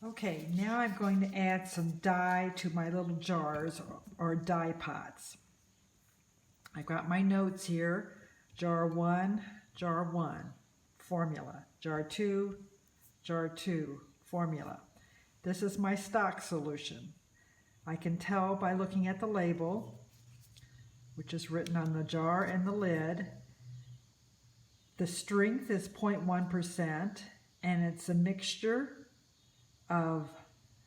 Okay, now I'm going to add some dye to my little jars or dye pots. I've got my notes here. Jar 1, formula. Jar 2, formula. This is my stock solution. I can tell by looking at the label, which is written on the jar and the lid. The strength is 0.1%, and it's a mixture of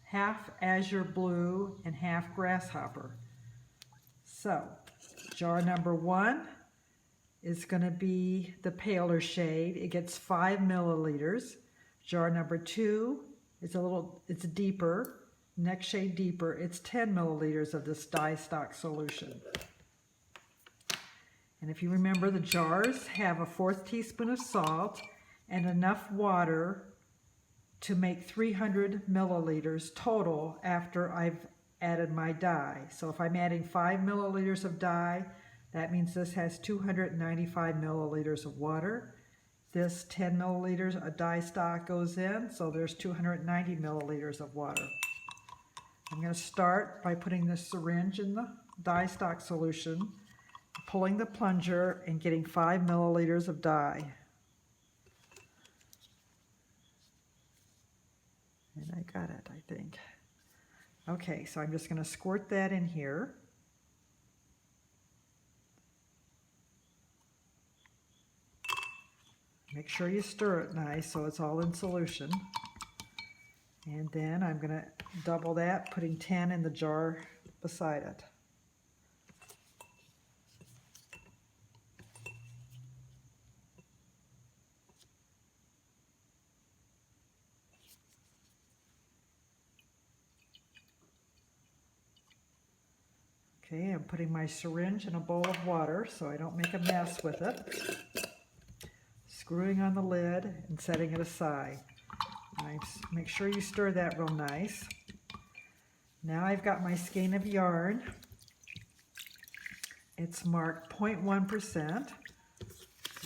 half azure blue and half grasshopper. So, jar number 1 is going to be the paler shade. It gets 5 milliliters. Jar number 2 is it's deeper, next shade deeper. It's 10 milliliters of this dye stock solution. And if you remember, the jars have a 1/4 teaspoon of salt and enough water to make 300 milliliters total after I've added my dye. So if I'm adding 5 milliliters of dye, that means this has 295 milliliters of water. This 10 milliliters of dye stock goes in, so there's 290 milliliters of water. I'm going to start by putting the syringe in the dye stock solution, pulling the plunger, and getting 5 milliliters of dye. And I got it, I think. Okay, so I'm just going to squirt that in here. Make sure you stir it nice so it's all in solution. And then I'm going to double that, putting 10 in the jar beside it. Okay, I'm putting my syringe in a bowl of water so I don't make a mess with it. Screwing on the lid and setting it aside. Make sure you stir that real nice. Now I've got my skein of yarn. It's marked 0.1%,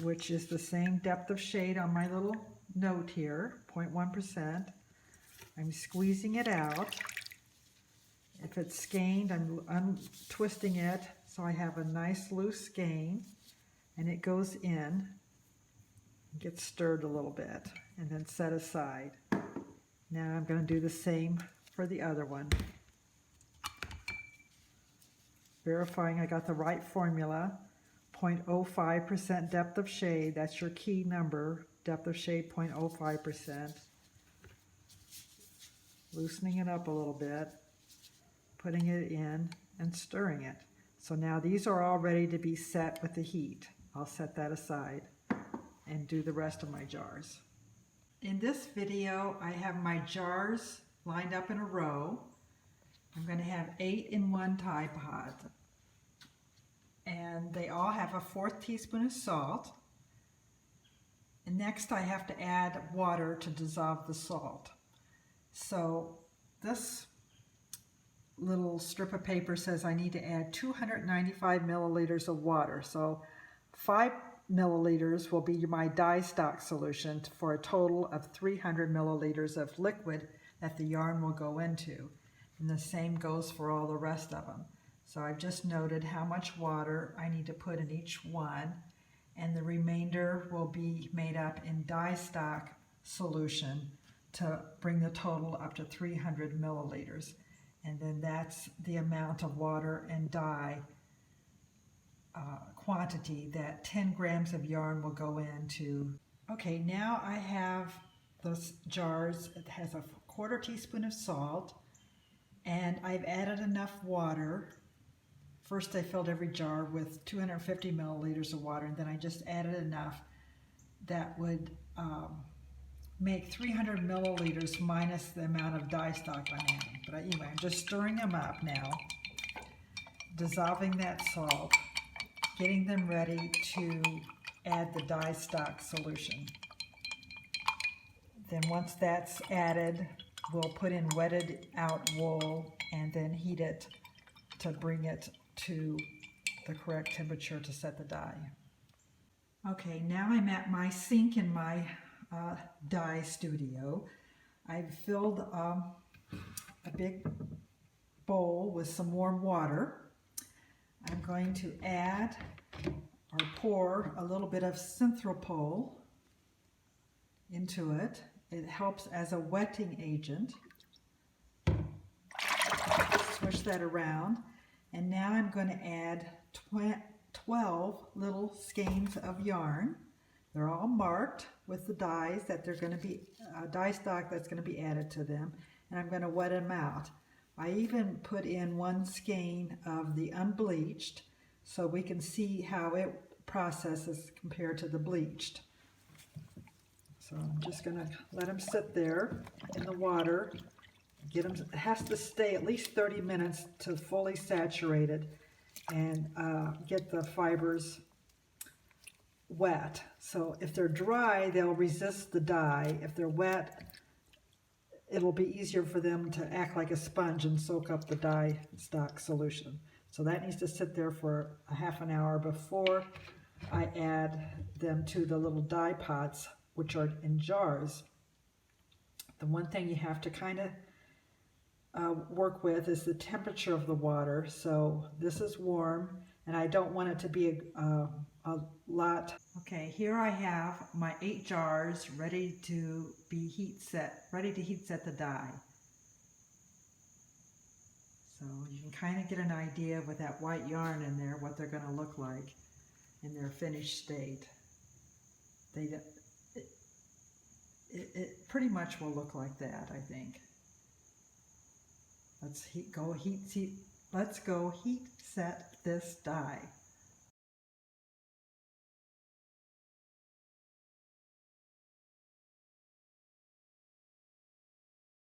which is the same depth of shade on my little note here, 0.1%. I'm squeezing it out. If it's skeined, I'm untwisting it so I have a nice loose skein, and it goes in, gets stirred a little bit, and then set aside. Now I'm going to do the same for the other one. Verifying I got the right formula, 0.05% depth of shade, that's your key number, depth of shade 0.05%. Loosening it up a little bit, putting it in and stirring it. So now these are all ready to be set with the heat. I'll set that aside and do the rest of my jars. In this video, I have my jars lined up in a row. I'm going to have 8 in one Tide Pod. And they all have a 1/4 teaspoon of salt. And next I have to add water to dissolve the salt. So this little strip of paper says I need to add 295 milliliters of water. So 5 milliliters will be my dye stock solution for a total of 300 milliliters of liquid that the yarn will go into. And the same goes for all the rest of them. So I've just noted how much water I need to put in each one, and the remainder will be made up in dye stock solution to bring the total up to 300 milliliters. And then that's the amount of water and dye quantity that 10 grams of yarn will go into. Okay, now I have those jars. It has a 1/4 teaspoon of salt, and I've added enough water. First I filled every jar with 250 milliliters of water, and then I just added enough that would make 300 milliliters minus the amount of dye stock I'm adding. But anyway, I'm just stirring them up now, dissolving that salt, getting them ready to add the dye stock solution. Then once that's added, we'll put in wetted out wool and then heat it to bring it to the correct temperature to set the dye. Okay, now I'm at my sink in my dye studio. I've filled a big bowl with some warm water. I'm going to add or pour a little bit of Synthropol into it. It helps as a wetting agent. Switch that around, and now I'm going to add 12 little skeins of yarn. They're all marked with the dyes that they're going to be dye stock that's going to be added to them, and I'm going to wet them out. I even put in 1 skein of the unbleached so we can see how it processes compared to the bleached. So I'm just going to let them sit there in the water. Get them, it has to stay at least 30 minutes to fully saturated and get the fibers wet. So if they're dry, they'll resist the dye. If they're wet, it'll be easier for them to act like a sponge and soak up the dye stock solution. So that needs to sit there for a half an hour before I add them to the little dye pots, which are in jars. The one thing you have to kind of work with is the temperature of the water. So this is warm, and I don't want it to be a lot. Okay, here I have my 8 jars ready to be heat set the dye. So you can kind of get an idea with that white yarn in there what they're going to look like in their finished state. It pretty much will look like that, I think. Let's go heat set this dye.